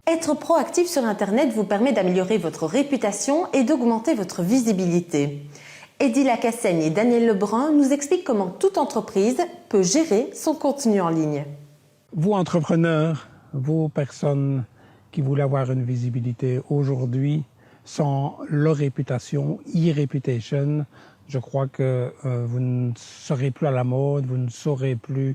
Être proactif sur Internet vous permet d'améliorer votre réputation et d'augmenter votre visibilité. Eddy Lacassaigne et Daniel Lebrun nous expliquent comment toute entreprise peut gérer son contenu en ligne. Vous, entrepreneurs, vous, personnes qui voulez avoir une visibilité aujourd'hui, sans leur réputation, e-reputation, je crois que vous ne serez plus à la mode, vous ne serez plus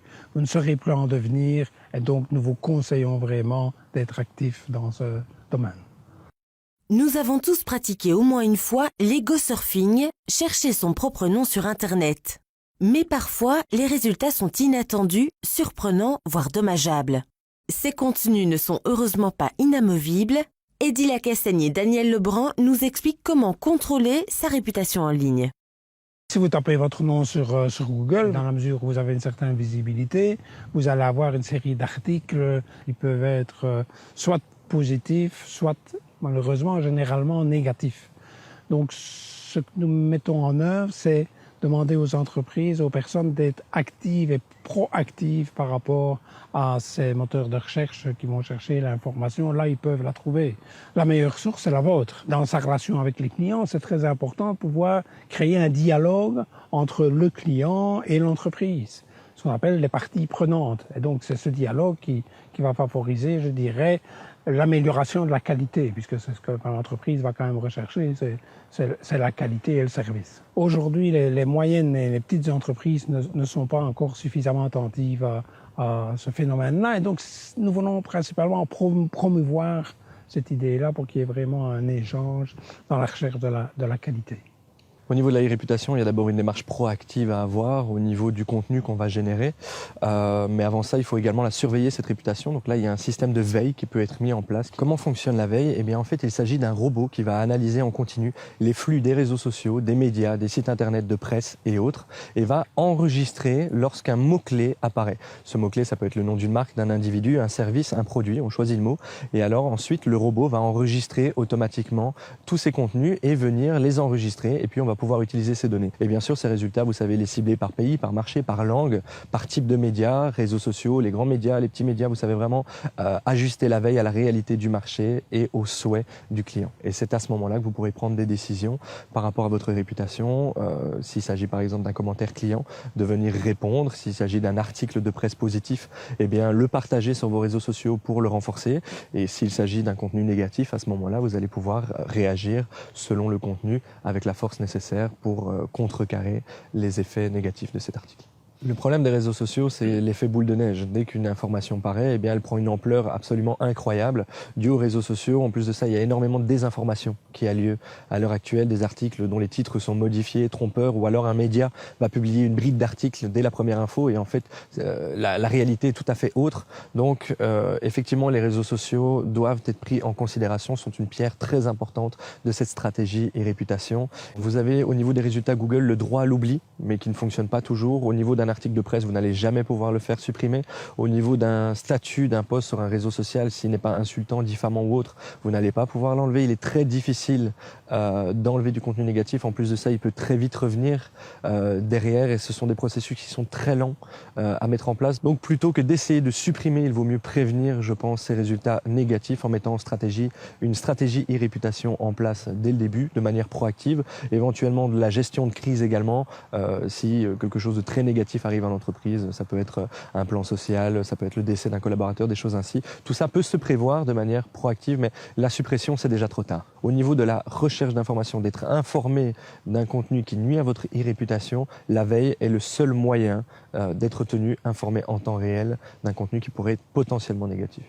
en devenir, et donc nous vous conseillons vraiment d'être actifs dans ce domaine. Nous avons tous pratiqué au moins une fois l'ego surfing, chercher son propre nom sur Internet. Mais parfois, les résultats sont inattendus, surprenants, voire dommageables. Ces contenus ne sont heureusement pas inamovibles. Eddy Lacassaigne et Daniel Lebrun nous expliquent comment contrôler sa réputation en ligne. Si vous tapez votre nom sur Google, dans la mesure où vous avez une certaine visibilité, vous allez avoir une série d'articles qui peuvent être soit positifs, soit malheureusement généralement négatifs. Donc ce que nous mettons en œuvre, c'est demander aux entreprises, aux personnes d'être actives et proactives par rapport à ces moteurs de recherche qui vont chercher l'information. Là, ils peuvent la trouver. La meilleure source, c'est la vôtre. Dans sa relation avec les clients, c'est très important de pouvoir créer un dialogue entre le client et l'entreprise, ce qu'on appelle les parties prenantes. Et donc, c'est ce dialogue qui va favoriser, je dirais, l'amélioration de la qualité, puisque c'est ce que l'entreprise va quand même rechercher, c'est la qualité et le service. Aujourd'hui, les moyennes et les petites entreprises ne sont pas encore suffisamment attentives à ce phénomène-là, et donc nous voulons principalement promouvoir cette idée-là pour qu'il y ait vraiment un échange dans la recherche de la qualité. Au niveau de la réputation, il y a d'abord une démarche proactive à avoir au niveau du contenu qu'on va générer. Mais avant ça, il faut également la surveiller, cette réputation. Donc là, il y a un système de veille qui peut être mis en place. Comment fonctionne la veille? Eh bien, en fait, il s'agit d'un robot qui va analyser en continu les flux des réseaux sociaux, des médias, des sites internet de presse et autres, et va enregistrer lorsqu'un mot-clé apparaît. Ce mot-clé, ça peut être le nom d'une marque, d'un individu, un service, un produit. On choisit le mot. Et alors, ensuite, le robot va enregistrer automatiquement tous ces contenus et venir les enregistrer. Et puis, on va pouvoir utiliser ces données. Et bien sûr, ces résultats, vous savez, les cibler par pays, par marché, par langue, par type de médias, réseaux sociaux, les grands médias, les petits médias, vous savez vraiment ajuster la veille à la réalité du marché et aux souhaits du client. Et c'est à ce moment-là que vous pourrez prendre des décisions par rapport à votre réputation. S'il s'agit par exemple d'un commentaire client, de venir répondre. S'il s'agit d'un article de presse positif, eh bien le partager sur vos réseaux sociaux pour le renforcer. Et s'il s'agit d'un contenu négatif, à ce moment-là, vous allez pouvoir réagir selon le contenu avec la force nécessaire pour contrecarrer les effets négatifs de cet article. Le problème des réseaux sociaux, c'est l'effet boule de neige. Dès qu'une information paraît, eh bien, elle prend une ampleur absolument incroyable due aux réseaux sociaux. En plus de ça, il y a énormément de désinformation qui a lieu à l'heure actuelle, des articles dont les titres sont modifiés, trompeurs, ou alors un média va publier une bride d'articles dès la première info et en fait, la réalité est tout à fait autre. Donc, effectivement, les réseaux sociaux doivent être pris en considération, sont une pierre très importante de cette stratégie et réputation. Vous avez au niveau des résultats Google le droit à l'oubli, mais qui ne fonctionne pas toujours. Au niveau d'un article de presse, vous n'allez jamais pouvoir le faire supprimer. Au niveau d'un statut, d'un post sur un réseau social, s'il n'est pas insultant, diffamant ou autre, vous n'allez pas pouvoir l'enlever. Il est très difficile d'enlever du contenu négatif. En plus de ça, il peut très vite revenir derrière et ce sont des processus qui sont très lents à mettre en place. Donc plutôt que d'essayer de supprimer, il vaut mieux prévenir, je pense, ces résultats négatifs en mettant une stratégie e-réputation en place dès le début, de manière proactive. Éventuellement de la gestion de crise également, si quelque chose de très négatif arrive à l'entreprise, ça peut être un plan social, ça peut être le décès d'un collaborateur, des choses ainsi. Tout ça peut se prévoir de manière proactive, mais la suppression, c'est déjà trop tard. Au niveau de la recherche d'informations, d'être informé d'un contenu qui nuit à votre e-réputation, la veille est le seul moyen d'être tenu informé en temps réel d'un contenu qui pourrait être potentiellement négatif.